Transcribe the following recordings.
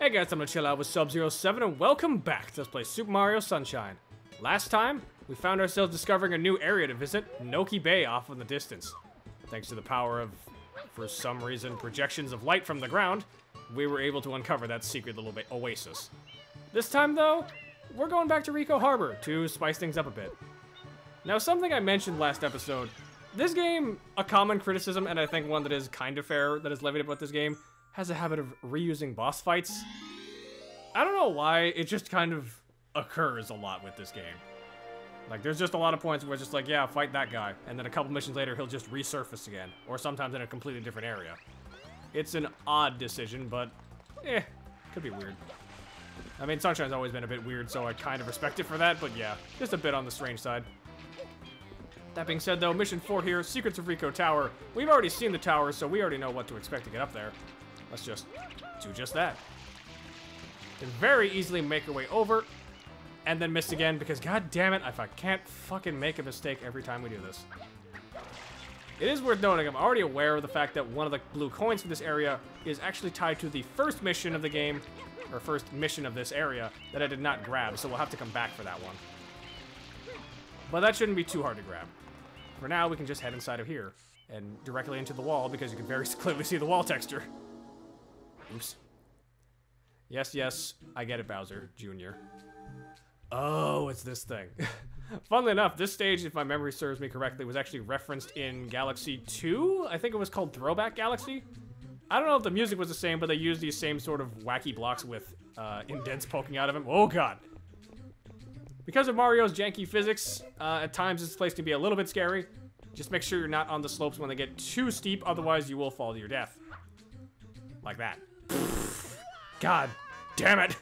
Hey guys, I'm gonna chill out with Sub-07 and welcome back to Let's Play Super Mario Sunshine. Last time, we found ourselves discovering a new area to visit, Noki Bay off in the distance. Thanks to the power of, for some reason, projections of light from the ground, we were able to uncover that secret little oasis. This time though, we're going back to Ricco Harbor to spice things up a bit. Now something I mentioned last episode, this game, a common criticism, and I think one that is kind of fair that is levied about this game, has a habit of reusing boss fights. I don't know why, it just kind of occurs a lot with this game. Like, there's just a lot of points where it's just like, yeah, fight that guy, and then a couple missions later, he'll just resurface again, or sometimes in a completely different area. It's an odd decision, but, could be weird. I mean, Sunshine's always been a bit weird, so I kind of respect it for that, but yeah, just a bit on the strange side. That being said, though, Mission 4 here, Secrets of Ricco Tower. We've already seen the tower, so we already know what to expect to get up there. Let's just do just that. Can very easily make our way over, and then miss again, because god damn it, if I can't fucking make a mistake every time we do this. It is worth noting, I'm already aware of the fact that one of the blue coins for this area is actually tied to the first mission of the game, or first mission of this area, that I did not grab, so we'll have to come back for that one. But that shouldn't be too hard to grab. For now, we can just head inside of here, and directly into the wall, because you can very clearly see the wall texture. Oops. Yes, yes, I get it, Bowser Jr. Oh, it's this thing. Funnily enough, this stage, if my memory serves me correctly, was actually referenced in Galaxy 2? I think it was called Throwback Galaxy? I don't know if the music was the same, but they used these same sort of wacky blocks with indents poking out of them. Oh god. Because of Mario's janky physics, at times this place can be a little bit scary. Just make sure you're not on the slopes when they get too steep, otherwise you will fall to your death. Like that. God damn it!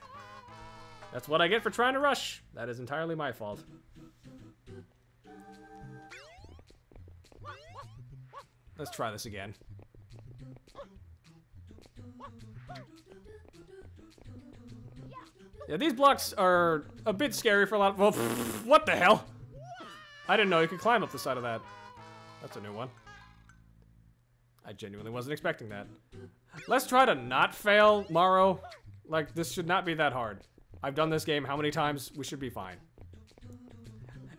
That's what I get for trying to rush. That is entirely my fault. Let's try this again. Yeah, these blocks are a bit scary for a lot of— well, what the hell? I didn't know you could climb up the side of that. That's a new one. I genuinely wasn't expecting that. Let's try to not fail, Maro. Like, this should not be that hard. I've done this game how many times? We should be fine.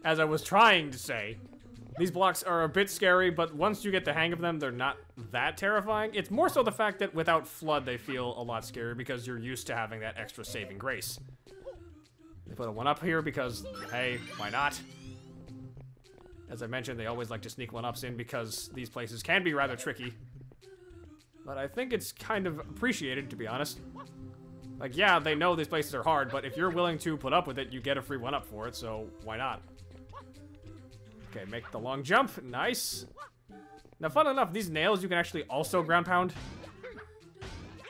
As I was trying to say, these blocks are a bit scary, but once you get the hang of them, they're not that terrifying. It's more so the fact that without FLUDD, they feel a lot scarier because you're used to having that extra saving grace. They put a one up here because, hey, why not? As I mentioned, they always like to sneak one-ups in because these places can be rather tricky. But I think it's kind of appreciated, to be honest. Like, yeah, they know these places are hard, but if you're willing to put up with it, you get a free one-up for it, so why not? Okay, make the long jump. Nice. Now, fun enough, these nails you can actually also ground pound.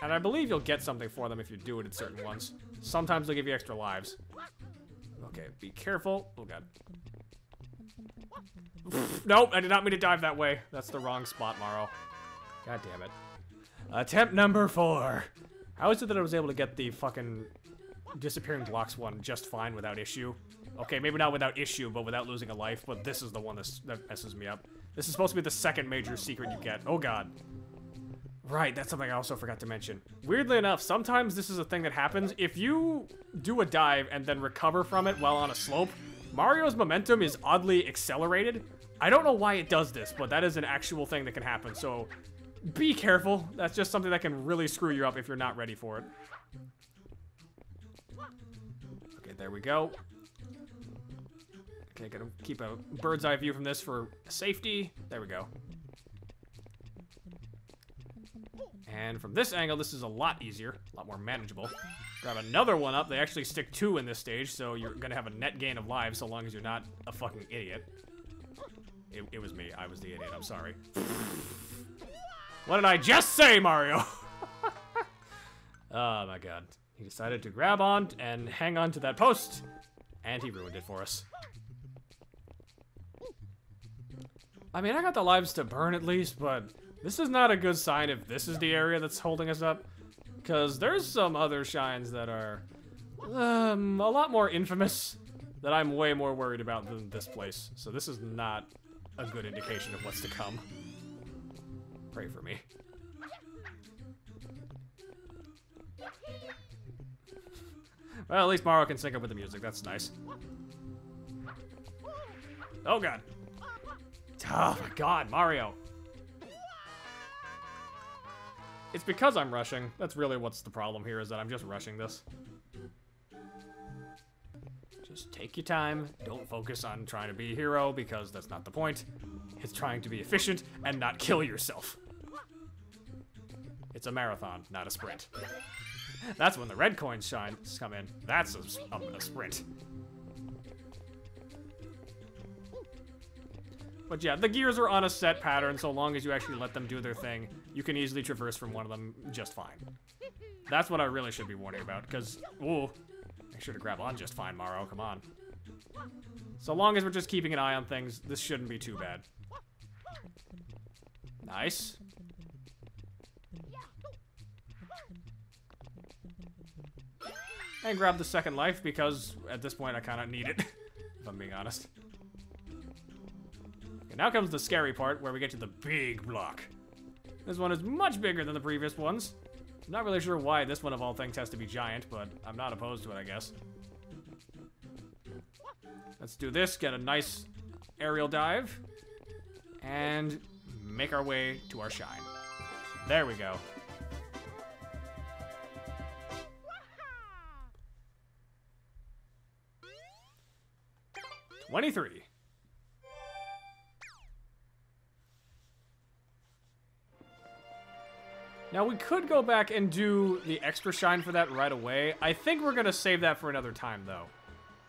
And I believe you'll get something for them if you do it in certain ones. Sometimes they'll give you extra lives. Okay, be careful. Oh, God. Nope, I did not mean to dive that way. That's the wrong spot, Maro. God damn it. Attempt number 4. How is it that I was able to get the fucking disappearing blocks one just fine without issue? Okay, maybe not without issue, but without losing a life, but this is the one that messes me up. This is supposed to be the second major secret you get. Oh god. Right, that's something I also forgot to mention. Weirdly enough, sometimes this is a thing that happens. If you do a dive and then recover from it while on a slope, Mario's momentum is oddly accelerated. I don't know why it does this, but that is an actual thing that can happen, so be careful. That's just something that can really screw you up if you're not ready for it. Okay, there we go. Okay, gotta keep a bird's eye view from this for safety. There we go. And from this angle, this is a lot easier, a lot more manageable. Grab another one up. They actually stick 2 in this stage, so you're gonna have a net gain of lives so long as you're not a fucking idiot. It was me. I was the idiot. I'm sorry. What did I just say, Mario? Oh my god. He decided to grab on and hang on to that post, and he ruined it for us. I mean, I got the lives to burn at least, but this is not a good sign if this is the area that's holding us up. Because there's some other shines that are a lot more infamous that I'm way more worried about than this place. So this is not a good indication of what's to come. Pray for me. Well, at least Mario can sync up with the music. That's nice. Oh, God. Oh, my God, Mario. It's because I'm rushing. That's really what's the problem here, is that I'm just rushing this. Just take your time. Don't focus on trying to be a hero, because that's not the point. It's trying to be efficient and not kill yourself. It's a marathon, not a sprint. That's when the red coins come in. That's a sprint. But yeah, the gears are on a set pattern, so long as you actually let them do their thing, you can easily traverse from one of them just fine. That's what I really should be warning about, because, ooh, make sure to grab on just fine, Mario, come on. So long as we're just keeping an eye on things, this shouldn't be too bad. Nice. And grab the second life, because at this point I kind of need it, if I'm being honest. Now comes the scary part, where we get to the big block. This one is much bigger than the previous ones. I'm not really sure why this one of all things has to be giant, but I'm not opposed to it, I guess. Let's do this, get a nice aerial dive, and make our way to our shine. There we go. $23. Now, we could go back and do the extra shine for that right away. I think we're going to save that for another time, though.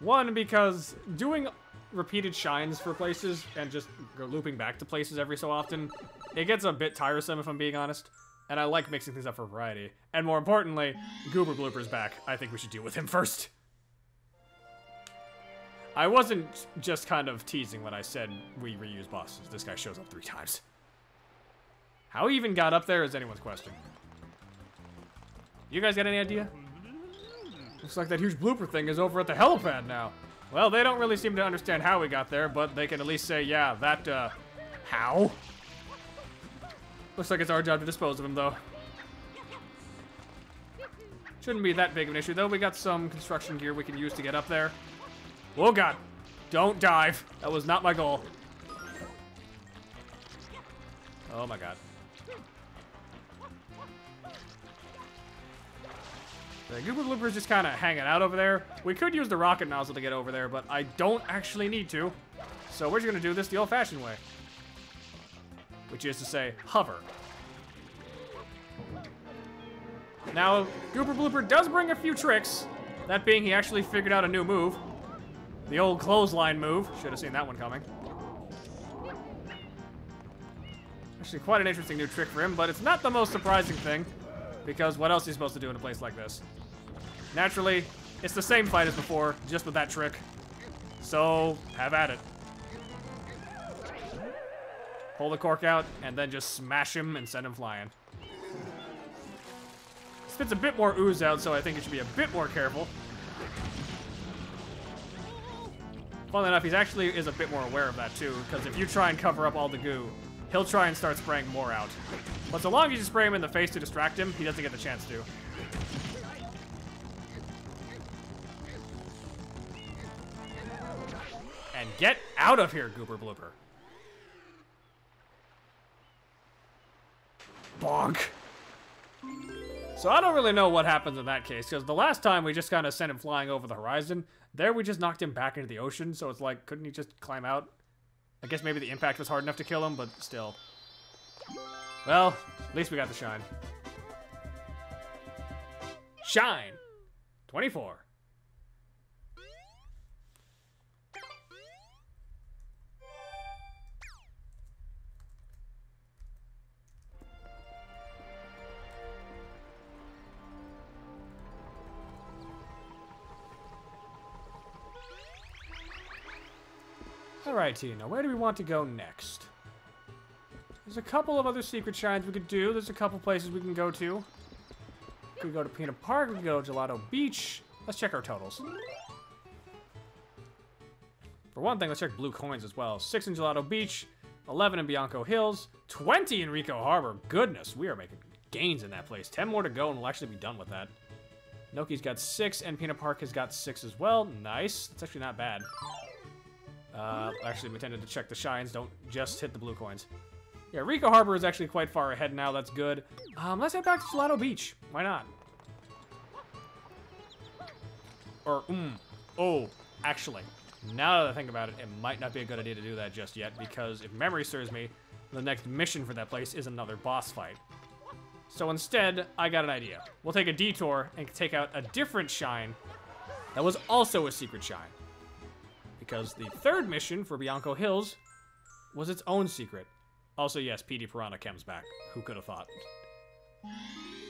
One, because doing repeated shines for places and just looping back to places every so often, it gets a bit tiresome, if I'm being honest. And I like mixing things up for variety. And more importantly, Goober Blooper's back. I think we should deal with him first. I wasn't just kind of teasing when I said we reuse bosses. This guy shows up 3 times. How he even got up there is anyone's question. You guys got any idea? Looks like that huge blooper thing is over at the helipad now. Well, they don't really seem to understand how we got there, but they can at least say, yeah, that, how? Looks like it's our job to dispose of him, though. Shouldn't be that big of an issue, though. We got some construction gear we can use to get up there. Oh, God. Don't dive. That was not my goal. Oh, my God. The Goober Blooper's just kind of hanging out over there. We could use the rocket nozzle to get over there, but I don't actually need to. So we're just going to do this the old-fashioned way. Which is to say, hover. Now, Goober Blooper does bring a few tricks. That being, he actually figured out a new move. The old clothesline move. Should have seen that one coming. Actually, quite an interesting new trick for him, but it's not the most surprising thing. Because what else is he supposed to do in a place like this? Naturally, it's the same fight as before, just with that trick. So, have at it. Pull the cork out, and then just smash him and send him flying. Spits a bit more ooze out, so I think you should be a bit more careful. Funnily enough, he actually is a bit more aware of that too, because if you try and cover up all the goo, he'll try and start spraying more out. But so long as you spray him in the face to distract him, he doesn't get the chance to. And get out of here, Goober Blooper. Bonk. So I don't really know what happens in that case, because the last time we just kind of sent him flying over the horizon. There we just knocked him back into the ocean, so it's like, couldn't he just climb out? I guess maybe the impact was hard enough to kill him, but still. Well, at least we got the shine. Shine! 24. Alright, Tina, where do we want to go next? There's a couple of other secret shines we could do. There's a couple places we can go to. We could go to Pinna Park, we could go to Gelato Beach. Let's check our totals. For one thing, let's check blue coins as well. 6 in Gelato Beach, 11 in Bianco Hills, 20 in Rico Harbor. Goodness, we are making gains in that place. 10 more to go and we'll actually be done with that. Noki's got 6, and Peanut Park has got 6 as well. Nice. That's actually not bad. Actually, we tended to check the shines. Don't just hit the blue coins. Yeah, Rico Harbor is actually quite far ahead now. That's good. Let's head back to Gelato Beach. Why not? Or, oh, actually, now that I think about it, it might not be a good idea to do that just yet, because if memory serves me, the next mission for that place is another boss fight. So instead, I got an idea. We'll take a detour and take out a different shine that was also a secret shine. Because the third mission for Bianco Hills was its own secret. Also, yes, PD Piranha comes back. Who could have thought?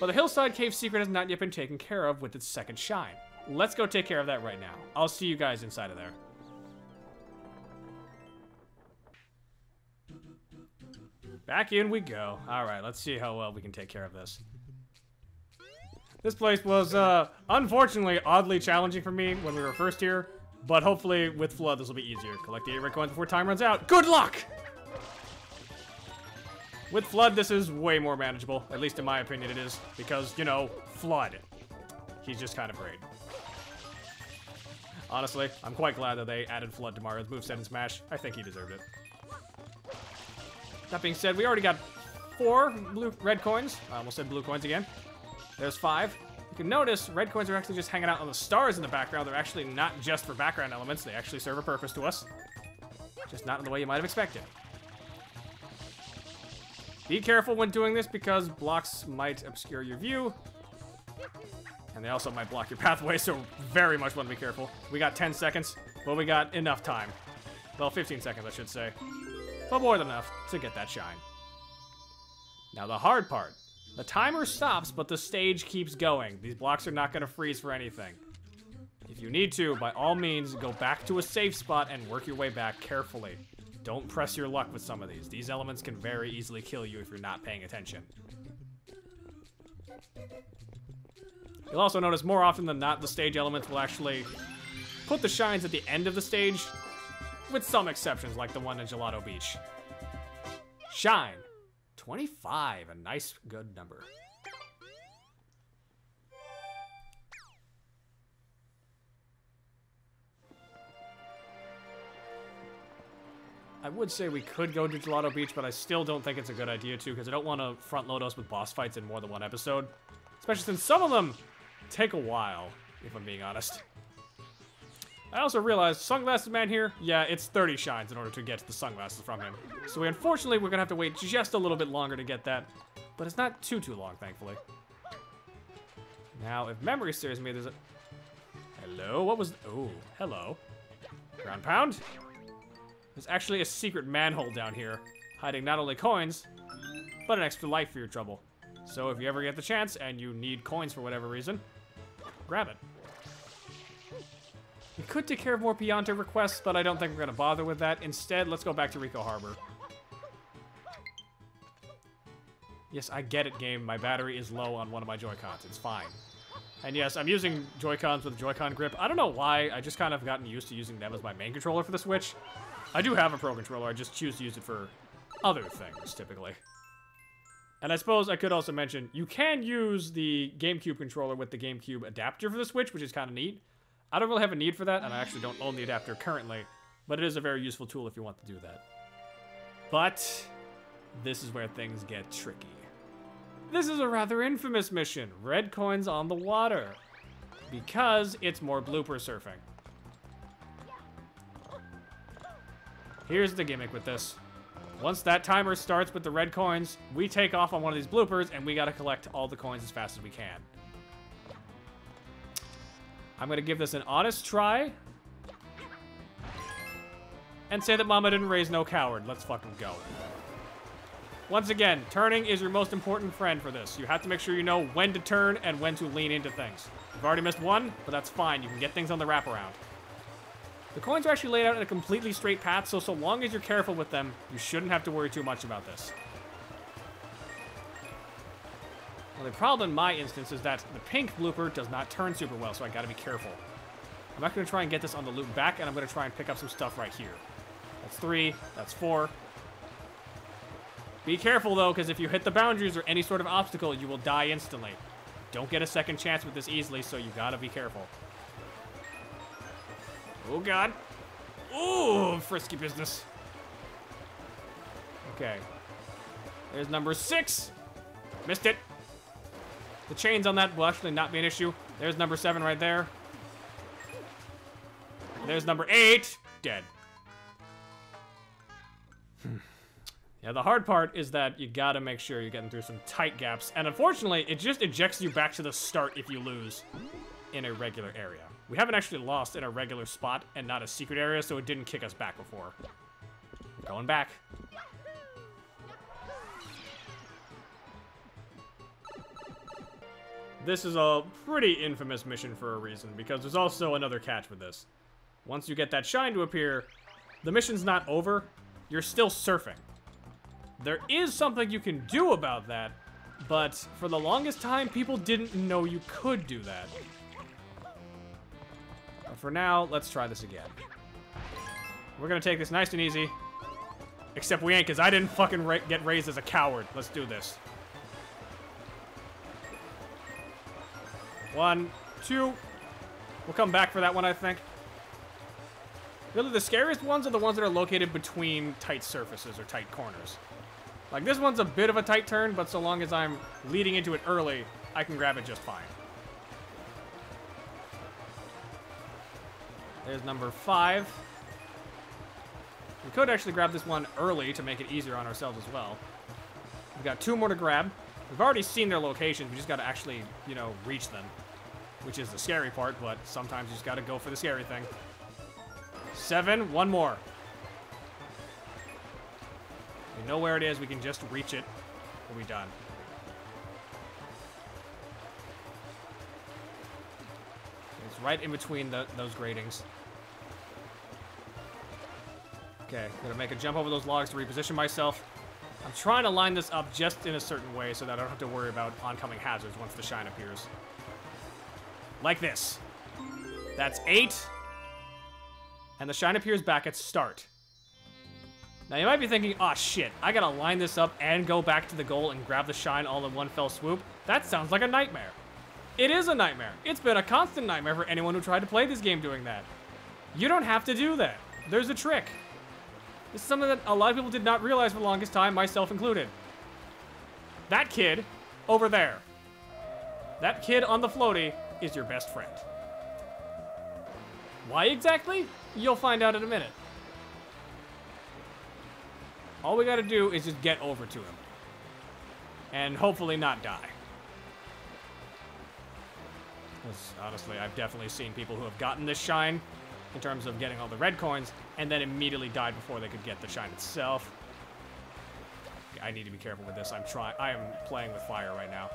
But the Hillside Cave secret has not yet been taken care of with its second shine. Let's go take care of that right now. I'll see you guys inside of there. Back in we go. Alright, let's see how well we can take care of this. This place was, unfortunately, oddly challenging for me when we were first here. But hopefully, with Flood, this will be easier. Collect the 8 red coins before time runs out. Good luck! With Flood, this is way more manageable. At least in my opinion it is. Because, you know, Flood. He's just kind of great. Honestly, I'm quite glad that they added Flood to Mario's moveset in Smash. I think he deserved it. That being said, we already got 4 red coins. I almost said blue coins again. There's 5. You can notice red coins are actually just hanging out on the stars in the background. They're actually not just for background elements. They actually serve a purpose to us. Just not in the way you might have expected. Be careful when doing this because blocks might obscure your view. And they also might block your pathway, so very much want to be careful. We got 10 seconds, but we got enough time. Well, 15 seconds, I should say. But more than enough to get that shine. Now the hard part. The timer stops, but the stage keeps going. These blocks are not going to freeze for anything. If you need to, by all means, go back to a safe spot and work your way back carefully. Don't press your luck with some of these. These elements can very easily kill you if you're not paying attention. You'll also notice more often than not, the stage elements will actually put the shines at the end of the stage, with some exceptions, like the one in Gelato Beach. Shine. 25, a nice, good number. I would say we could go to Gelato Beach, but I still don't think it's a good idea to, because I don't want to front load us with boss fights in more than one episode. Especially since some of them take a while, if I'm being honest. I also realized Sunglasses Man here, yeah, it's 30 shines in order to get the sunglasses from him. So unfortunately, we're gonna have to wait just a little bit longer to get that, but it's not too long, thankfully. Now, if memory serves me, there's a... Hello? What was... Oh, hello. Ground pound? There's actually a secret manhole down here, hiding not only coins, but an extra life for your trouble. So if you ever get the chance, and you need coins for whatever reason, grab it. We could take care of more Pianta requests, but I don't think we're going to bother with that. Instead, let's go back to Rico Harbor. Yes, I get it, game. My battery is low on one of my Joy-Cons. It's fine. And yes, I'm using Joy-Cons with Joy-Con grip. I don't know why. I just kind of gotten used to using them as my main controller for the Switch. I do have a Pro Controller. I just choose to use it for other things, typically. And I suppose I could also mention, you can use the GameCube controller with the GameCube adapter for the Switch, which is kind of neat. I don't really have a need for that, and I actually don't own the adapter currently, but it is a very useful tool if you want to do that. But this is where things get tricky. This is a rather infamous mission, red coins on the water, because it's more blooper surfing. Here's the gimmick with this. Once that timer starts with the red coins, we take off on one of these bloopers, and we gotta collect all the coins as fast as we can. I'm gonna give this an honest try. And say that Mama didn't raise no coward. Let's fucking go. Once again, turning is your most important friend for this. You have to make sure you know when to turn and when to lean into things. You've already missed one, but that's fine. You can get things on the wraparound. The coins are actually laid out in a completely straight path, so long as you're careful with them, you shouldn't have to worry too much about this. Well, the problem in my instance is that the pink blooper does not turn super well, so I gotta be careful. I'm not gonna try and get this on the loop back, and I'm gonna try and pick up some stuff right here. That's 3, that's 4. Be careful though, because if you hit the boundaries or any sort of obstacle, you will die instantly. don't get a second chance with this easily, so you gotta be careful. Oh, God. Ooh, frisky business. Okay. There's number 6. Missed it. The chains on that will actually not be an issue. There's number 7 right there. There's number 8. Dead. Yeah, the hard part is that you gotta make sure you're getting through some tight gaps. And unfortunately, it just ejects you back to the start if you lose in a regular area. We haven't actually lost in a regular spot and not a secret area, so it didn't kick us back before. Going back. This is a pretty infamous mission for a reason, because there's also another catch with this. Once you get that shine to appear, the mission's not over. You're still surfing. There is something you can do about that, but for the longest time, people didn't know you could do that. But for now, let's try this again. We're gonna take this nice and easy. Except we ain't, because I didn't fucking get raised as a coward. Let's do this. 1, 2. We'll come back for that one, I think. Really, the scariest ones are the ones that are located between tight surfaces or tight corners. Like, this one's a bit of a tight turn, but so long as I'm leading into it early, I can grab it just fine. There's number 5. We could actually grab this one early to make it easier on ourselves as well. We've got 2 more to grab. We've already seen their locations. We just got to actually, you know, reach them, which is the scary part, but sometimes you just got to go for the scary thing. 7, 1 more. We know where it is. We can just reach it. We'll be done. It's right in between those gratings. Okay, gonna make a jump over those logs to reposition myself. I'm trying to line this up just in a certain way so that I don't have to worry about oncoming hazards once the shine appears. Like this. That's 8. And the shine appears back at start. Now you might be thinking, oh shit, I gotta line this up and go back to the goal and grab the shine all in one fell swoop. That sounds like a nightmare. It is a nightmare. It's been a constant nightmare for anyone who tried to play this game doing that. You don't have to do that. There's a trick. This is something that a lot of people did not realize for the longest time, myself included. That kid over there. That kid on the floaty is your best friend. Why exactly? You'll find out in a minute. All we gotta do is just get over to him. And hopefully not die. Because honestly, I've definitely seen people who have gotten this shine in terms of getting all the red coins and then immediately died before they could get the shine itself. I need to be careful with this. I am playing with fire right now.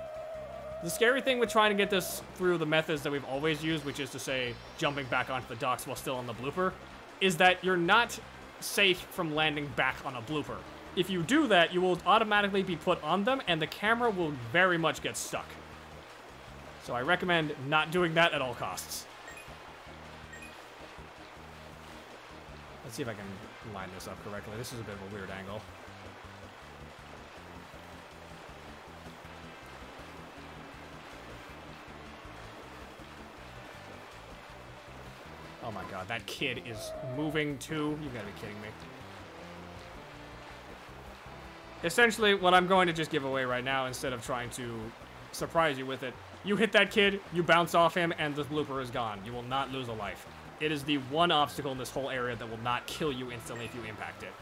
The scary thing with trying to get this through the methods that we've always used, which is to say jumping back onto the docks while still on the blooper, is that you're not safe from landing back on a blooper. If you do that, you will automatically be put on them and the camera will very much get stuck. So I recommend not doing that at all costs. Let's see if I can line this up correctly. This is a bit of a weird angle. Oh my god, that kid is moving too. You gotta be kidding me. Essentially, what I'm going to just give away right now, instead of trying to surprise you with it, you hit that kid, you bounce off him, and the blooper is gone. You will not lose a life. It is the one obstacle in this whole area that will not kill you instantly if you impact it.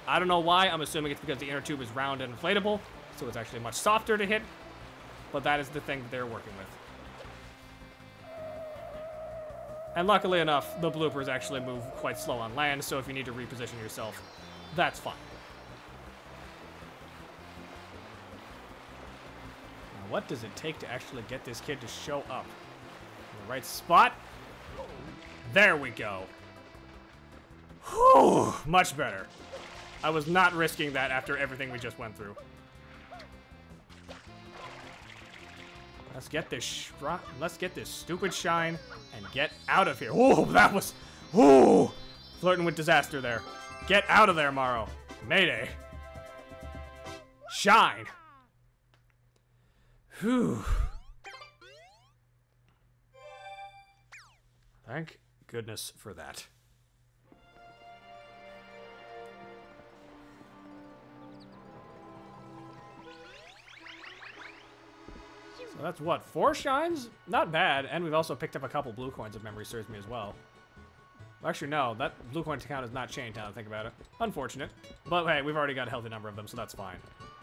I don't know why. I'm assuming it's because the inner tube is round and inflatable, so it's actually much softer to hit, but that is the thing that they're working with. And luckily enough, the bloopers actually move quite slow on land, so if you need to reposition yourself, that's fine. Now, what does it take to actually get this kid to show up? In the right spot? There we go. Whew, much better. I was not risking that after everything we just went through. Let's get this stupid shine and get out of here. Ooh, that was... Ooh! Flirting with disaster there. Get out of there, Morrow. Mayday. Shine. Whew. Thank goodness for that. So that's what, 4 shines? Not bad, and we've also picked up a couple blue coins if memory serves me as well. Actually, no, that blue coin count is not changed now that I think about it. Unfortunate. But hey, we've already got a healthy number of them, so that's fine.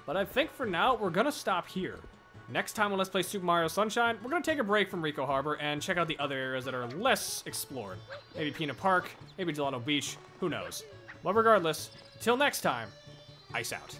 But I think for now, we're gonna stop here. Next time on Let's Play Super Mario Sunshine, we're gonna take a break from Ricco Harbor and check out the other areas that are less explored. Maybe Peanut Park, maybe Delano Beach, who knows. But regardless, till next time, ice out.